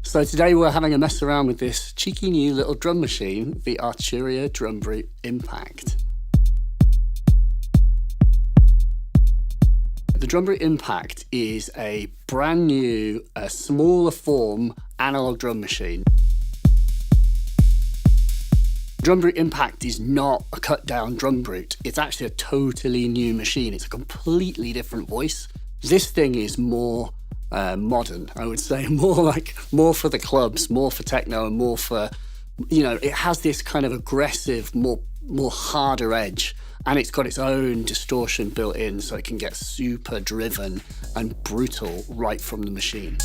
So today we're having a mess around with this cheeky new little drum machine, the Arturia DrumBrute Impact. The DrumBrute Impact is a brand new, smaller form analog drum machine. DrumBrute Impact is not a cut down DrumBrute. It's actually a totally new machine. It's a completely different voice. This thing is more modern, I would say, more for the clubs, more for techno, and more for, it has this kind of aggressive, more harder edge, and it's got its own distortion built in, so it can get super driven and brutal right from the machine.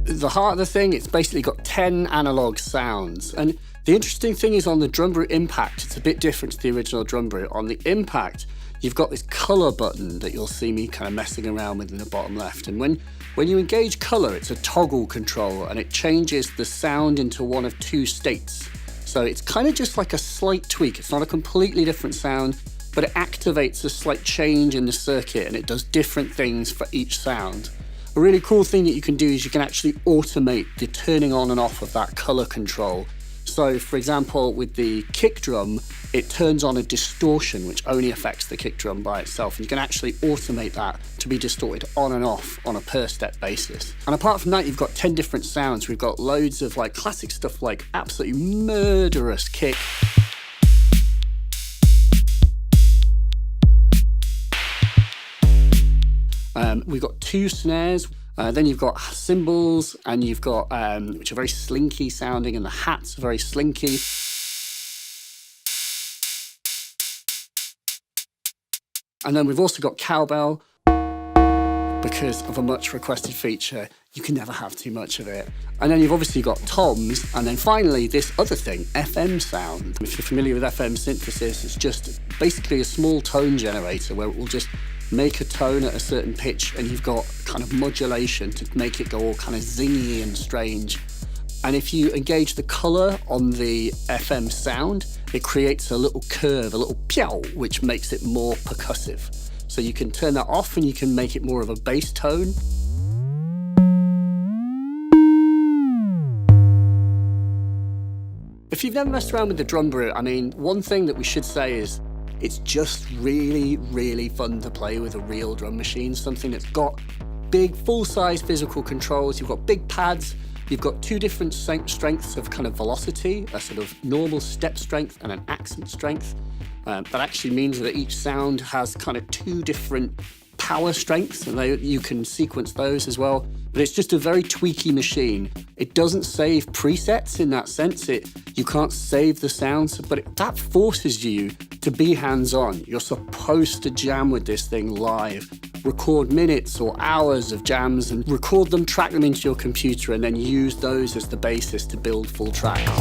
The heart of the thing, it's basically got 10 analog sounds, and the interesting thing is on the DrumBrute Impact, it's a bit different to the original DrumBrute. On the Impact, you've got this color button that you'll see me kind of messing around with in the bottom left. And when you engage color, it's a toggle control and it changes the sound into one of two states. So it's kind of just like a slight tweak. It's not a completely different sound, but it activates a slight change in the circuit and it does different things for each sound. A really cool thing that you can do is you can actually automate the turning on and off of that color control. So for example, with the kick drum, it turns on a distortion which only affects the kick drum by itself. And you can actually automate that to be distorted on and off on a per step basis. And apart from that, you've got 10 different sounds. We've got loads of like classic stuff like absolutely murderous kick. We've got 2 snares. Then you've got cymbals, and you've got, which are very slinky sounding, and the hats are very slinky. And then we've also got cowbell, because of a much requested feature. You can never have too much of it. And then you've obviously got toms, and then finally this other thing, FM sound. If you're familiar with FM synthesis, it's just basically a small tone generator where it will just make a tone at a certain pitch, and you've got kind of modulation to make it go all kind of zingy and strange. And if you engage the color on the FM sound, it creates a little curve, a little pew, which makes it more percussive. So you can turn that off and you can make it more of a bass tone. If you've never messed around with the DrumBrute, I mean, one thing that we should say is it's just really, really fun to play with a real drum machine, something that's got big, full-size physical controls. You've got big pads, you've got 2 different strengths of kind of velocity, a sort of normal step strength and an accent strength. That actually means that each sound has kind of 2 different power strengths, and you can sequence those as well. But it's just a very tweaky machine. It doesn't save presets in that sense. You can't save the sounds, but that forces you to be hands-on. You're supposed to jam with this thing live, record minutes or hours of jams and record them, track them into your computer, and then use those as the basis to build full tracks.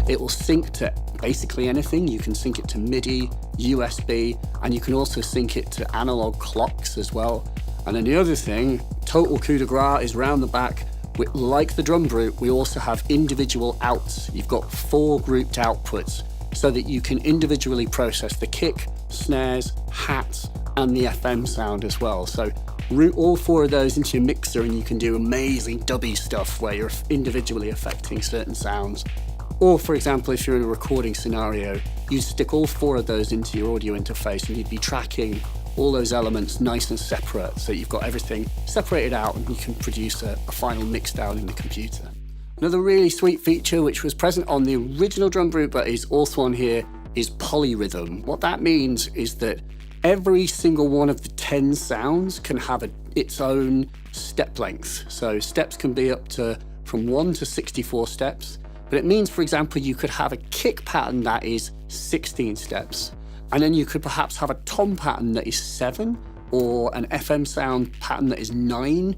It will sync to basically anything. You can sync it to MIDI, USB, and you can also sync it to analog clocks as well. And then the other thing, total coup de grace, is round the back. Like the DrumBrute, we also have individual outs. You've got 4 grouped outputs so that you can individually process the kick, snares, hats, and the FM sound as well. So route all 4 of those into your mixer and you can do amazing dubby stuff where you're individually affecting certain sounds. Or for example, if you're in a recording scenario, you stick all 4 of those into your audio interface and you'd be tracking all those elements nice and separate, so you've got everything separated out and you can produce a final mix down in the computer. Another really sweet feature which was present on the original DrumBrute but is also on here is Polyrhythm. What that means is that every single one of the 10 sounds can have its own step length. So steps can be up to from 1 to 64 steps. But it means, for example, you could have a kick pattern that is 16 steps. And then you could perhaps have a tom pattern that is 7, or an FM sound pattern that is 9,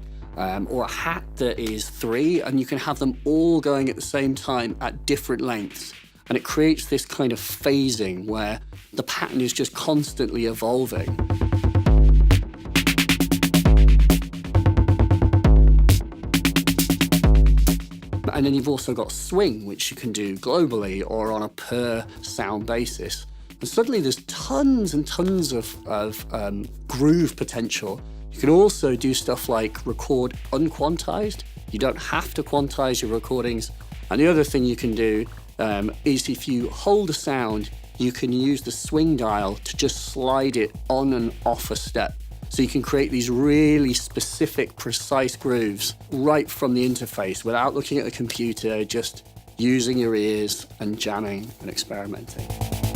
or a hat that is 3, and you can have them all going at the same time at different lengths. And it creates this kind of phasing where the pattern is just constantly evolving. And then you've also got swing, which you can do globally or on a per sound basis. And suddenly there's tons and tons of groove potential. You can also do stuff like record unquantized. You don't have to quantize your recordings. And the other thing you can do is if you hold a sound, you can use the swing dial to just slide it on and off a step. So you can create these really specific, precise grooves right from the interface without looking at the computer, just using your ears and jamming and experimenting.